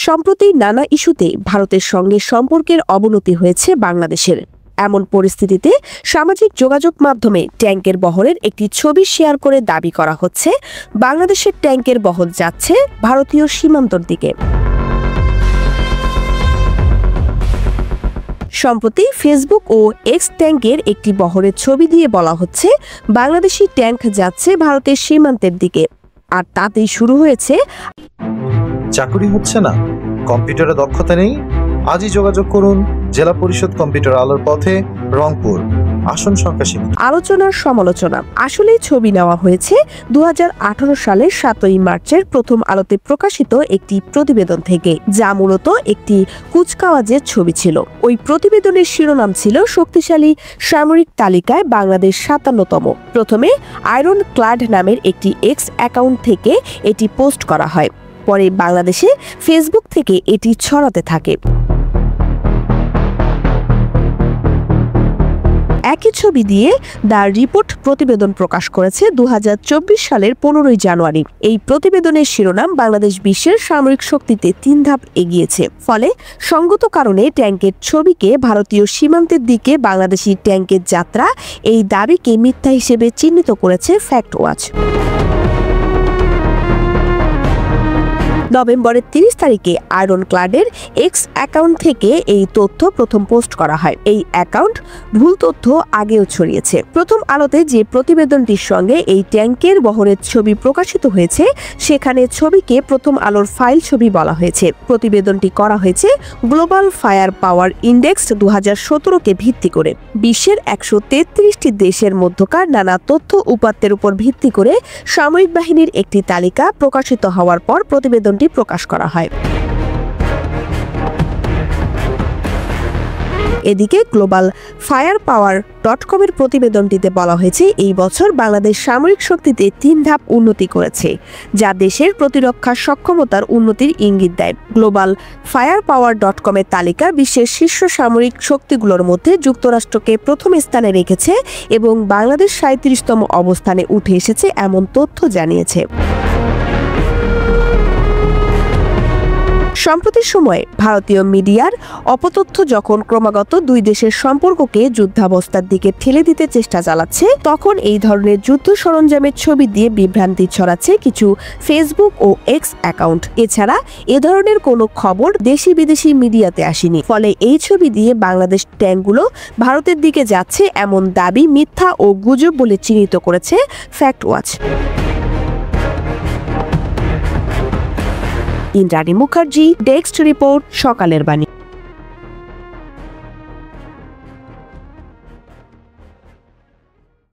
সম্প্রতি নানা ইস্যুতে ভারতের সঙ্গে সম্পর্কের অবনতি হয়েছে বাংলাদেশের। এমন পরিস্থিতিতে সামাজিক যোগাযোগ মাধ্যমে ট্যাঙ্কের বহরের একটি ছবি শেয়ার করে দাবি করা হচ্ছে বাংলাদেশের ট্যাঙ্কের বহর যাচ্ছে ভারতীয় সীমান্তর দিকে। সম্প্রতি ফেসবুক ও এক্স ট্যাঙ্কের একটি বহরের ছবি দিয়ে বলা হচ্ছে বাংলাদেশি ট্যাঙ্ক যাচ্ছে ভারতের সীমান্তের দিকে। আর তাতেই শুরু হয়েছে, চাকরি হচ্ছে না, কম্পিউটারে দক্ষতা নেই, আজই যোগাযোগ করুন জেলা পরিষদ কম্পিউটার আলোর পথে, রংপুর, আসন সংখ্যা সীমিত। আলোচনার সমালোচনা। আসলে ছবি নেওয়া হয়েছে 2018 সালের 7ই মার্চের প্রথম আলোতে প্রকাশিত একটি প্রতিবেদন থেকে, যা মূলত একটি কুচকাওয়াজের ছবি ছিল। ওই প্রতিবেদনের শিরোনাম ছিল শক্তিশালী সামরিক তালিকায় বাংলাদেশ 57তম। প্রথমে আয়রন ক্লাড নামের একটি এক্স অ্যাকাউন্ট থেকে এটি পোস্ট করা হয়। পরে বাংলাদেশে ফেসবুক থেকে এটি ছড়াতে থাকে। একই ছবি দিয়ে দ্য রিপোর্ট প্রতিবেদন প্রকাশ করেছে 2024 সালের 15ই জানুয়ারি। এই প্রতিবেদনের শিরোনাম বাংলাদেশ বিশ্বের সামরিক শক্তিতে 3 ধাপ এগিয়েছে। ফলে সঙ্গত কারণে ট্যাঙ্কের ছবিকে ভারতীয় সীমান্তের দিকে বাংলাদেশি ট্যাঙ্কের যাত্রা, এই দাবিকে মিথ্যা হিসেবে চিহ্নিত করেছে ফ্যাক্ট ওয়াচ। নভেম্বরের 30 তারিখে আয়রন ক্লাডের এক্স অ্যাকাউন্ট থেকে এই তথ্য প্রথম পোস্ট করা হয়। এই অ্যাকাউন্ট ভুল তথ্য আগেও ছড়িয়েছে। প্রথম আলোতে যে প্রতিবেদনটির সঙ্গে এই ট্যাঙ্কের বহরের ছবি প্রকাশিত হয়েছে, সেখানে ছবিকে প্রথম আলোর ফাইল ছবি বলা হয়েছে। প্রতিবেদনটি করা হয়েছে গ্লোবাল ফায়ার পাওয়ার ইন্ডেক্স 2017কে ভিত্তি করে। বিশ্বের 133টি দেশের মধ্যকার নানা তথ্য উপাত্তের উপর ভিত্তি করে সামরিক বাহিনীর একটি তালিকা প্রকাশিত হওয়ার পর প্রতিবেদনটি প্রকাশ করা হয়। এদিকে গ্লোবাল ফায়ার পাওয়ার .com-এর প্রতিবেদনটিতে বলা হয়েছে এই বছর বাংলাদেশ সামরিক শক্তিতে 3 ধাপ উন্নতি করেছে, যা দেশের প্রতিরক্ষা সক্ষমতার উন্নতির ইঙ্গিত দেয়। গ্লোবাল ফায়ার পাওয়ার .com-এর তালিকা বিশ্বের শীর্ষ সামরিক শক্তিগুলোর মধ্যে যুক্তরাষ্ট্রকে প্রথম স্থানে রেখেছে এবং বাংলাদেশ 37তম অবস্থানে উঠে এসেছে এমন তথ্য জানিয়েছে। সম্প্রতি সময়ে ভারতীয় মিডিয়ার অপতথ্য যখন ক্রমাগত দুই দেশের সম্পর্ককে যুদ্ধাবস্থার দিকে ঠেলে দিতে চেষ্টা চালাচ্ছে, তখন এই ধরনের যুদ্ধ সরঞ্জামের ছবি দিয়ে বিভ্রান্তি ছড়াচ্ছে কিছু ফেসবুক ও এক্স অ্যাকাউন্ট। এছাড়া এ ধরনের কোনো খবর দেশি বিদেশি মিডিয়াতে আসেনি। ফলে এই ছবি দিয়ে বাংলাদেশ ট্যাঙ্কগুলো ভারতের দিকে যাচ্ছে এমন দাবি মিথ্যা ও গুজব বলে চিহ্নিত করেছে fact watch. Indrani Mukherjee, desk report, সকালের বাণী।